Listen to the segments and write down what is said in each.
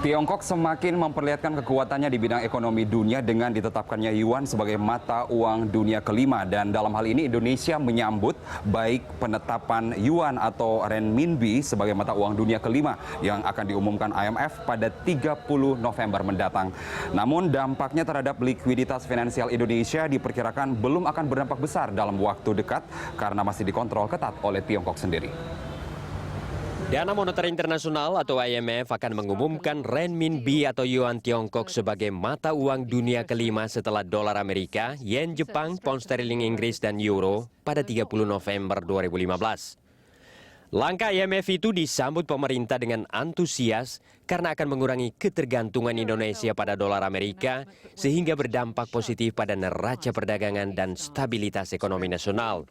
Tiongkok semakin memperlihatkan kekuatannya di bidang ekonomi dunia dengan ditetapkannya yuan sebagai mata uang dunia kelima. Dan dalam hal ini Indonesia menyambut baik penetapan yuan atau renminbi sebagai mata uang dunia kelima yang akan diumumkan IMF pada 30 November mendatang. Namun dampaknya terhadap likuiditas finansial Indonesia diperkirakan belum akan berdampak besar dalam waktu dekat karena masih dikontrol ketat oleh Tiongkok sendiri. Dana Moneter Internasional atau IMF akan mengumumkan renminbi atau yuan Tiongkok sebagai mata uang dunia kelima setelah dolar Amerika, yen Jepang, pound sterling Inggris, dan euro pada 30 November 2015. Langkah IMF itu disambut pemerintah dengan antusias karena akan mengurangi ketergantungan Indonesia pada dolar Amerika sehingga berdampak positif pada neraca perdagangan dan stabilitas ekonomi nasional.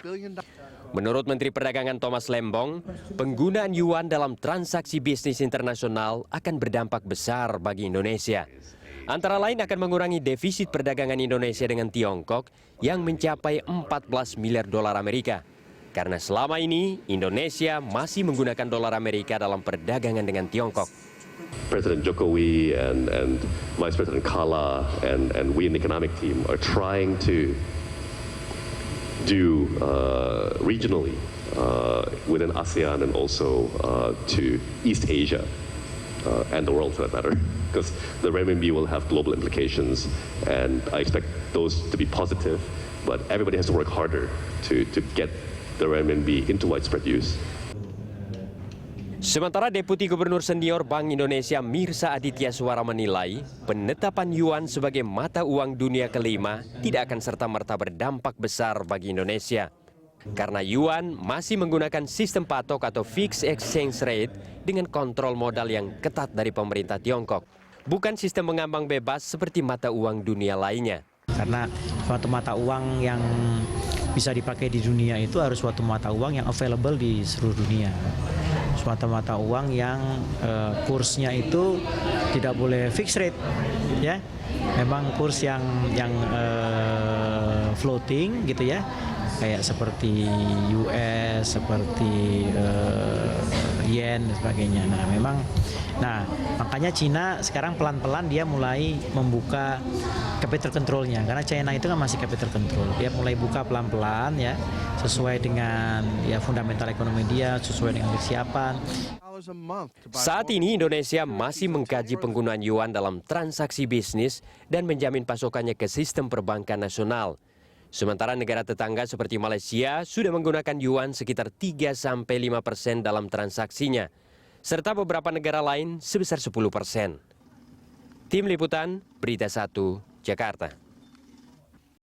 Menurut Menteri Perdagangan Thomas Lembong, penggunaan yuan dalam transaksi bisnis internasional akan berdampak besar bagi Indonesia. Antara lain akan mengurangi defisit perdagangan Indonesia dengan Tiongkok yang mencapai 14 miliar dolar Amerika. Karena selama ini Indonesia masih menggunakan dolar Amerika dalam perdagangan dengan Tiongkok. President Jokowi and Vice President Kala and we in the economic team are trying to do regionally within ASEAN and also to East Asia and the world for that matter, because the renminbi will have global implications and I expect those to be positive, but everybody has to work harder to get the renminbi into widespread use. Sementara Deputi Gubernur Senior Bank Indonesia Mirza Aditya Suara menilai penetapan yuan sebagai mata uang dunia kelima tidak akan serta-merta berdampak besar bagi Indonesia. Karena yuan masih menggunakan sistem patok atau fixed exchange rate dengan kontrol modal yang ketat dari pemerintah Tiongkok. Bukan sistem mengambang bebas seperti mata uang dunia lainnya. Karena suatu mata uang yang bisa dipakai di dunia itu harus suatu mata uang yang available di seluruh dunia. Suatu mata uang yang kursnya itu tidak boleh fixed rate, ya. Memang kurs yang floating gitu ya, kayak seperti US, seperti yen dan sebagainya. Nah, makanya Cina sekarang pelan-pelan dia mulai membuka capital control-nya, karena China itu kan masih capital control. Dia mulai buka pelan-pelan ya, sesuai dengan ya fundamental ekonomi dia, sesuai dengan kesiapan. Saat ini Indonesia masih mengkaji penggunaan yuan dalam transaksi bisnis dan menjamin pasokannya ke sistem perbankan nasional. Sementara negara tetangga seperti Malaysia sudah menggunakan yuan sekitar 3-5% dalam transaksinya, serta beberapa negara lain sebesar 10%. Tim Liputan, Berita 1, Jakarta.